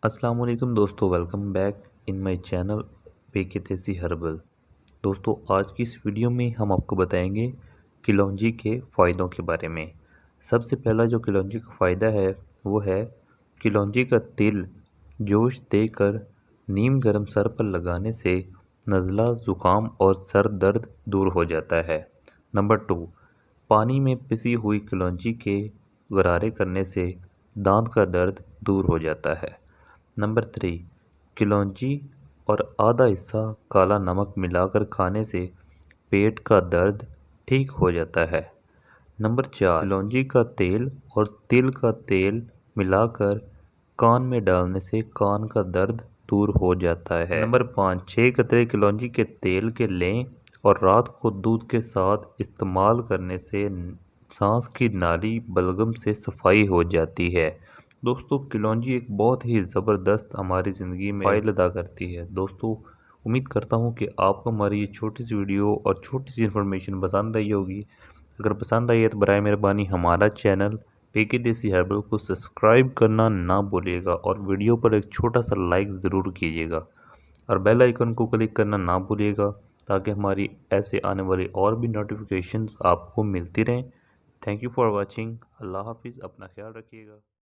अस्सलाम वालेकुम दोस्तों, welcome back in my channel पे के देसी हर्बल। दोस्तों, आज की इस वीडियो में हम आपको बताएंगे कलौंजी के फ़ायदों के बारे में। सबसे पहला जो कलौंजी का फ़ायदा है वो है कलौंजी का तेल जोश देकर नीम गर्म सर पर लगाने से नज़ला, ज़ुकाम और सर दर्द दूर हो जाता है। नंबर 2, पानी में पिसी हुई कलौंजी के गरारे करने से दांत का दर्द दूर हो जाता है। नंबर 3, कलौंजी और आधा हिस्सा काला नमक मिलाकर खाने से पेट का दर्द ठीक हो जाता है। नंबर 4, कलौंजी का तेल और तिल का तेल मिलाकर कान में डालने से कान का दर्द दूर हो जाता है। नंबर 5, 6 कतरे कलौंजी के तेल के लें और रात को दूध के साथ इस्तेमाल करने से सांस की नाली बलगम से सफाई हो जाती है। दोस्तों, कलौंजी एक बहुत ही ज़बरदस्त हमारी ज़िंदगी में फ़ायदा अदा करती है। दोस्तों, उम्मीद करता हूँ कि आपको हमारी ये छोटी सी वीडियो और छोटी सी इन्फॉर्मेशन पसंद आई होगी। अगर पसंद आई है तो बराए मेहरबानी हमारा चैनल पेके देसी हर्बल को सब्सक्राइब करना ना भूलिएगा और वीडियो पर एक छोटा सा लाइक ज़रूर कीजिएगा और बेल आइकन को क्लिक करना ना भूलिएगा ताकि हमारी ऐसे आने वाली और भी नोटिफिकेशंस आपको मिलती रहें। Thank you for watching. अल्लाह हाफिज़। अपना ख्याल रखिएगा।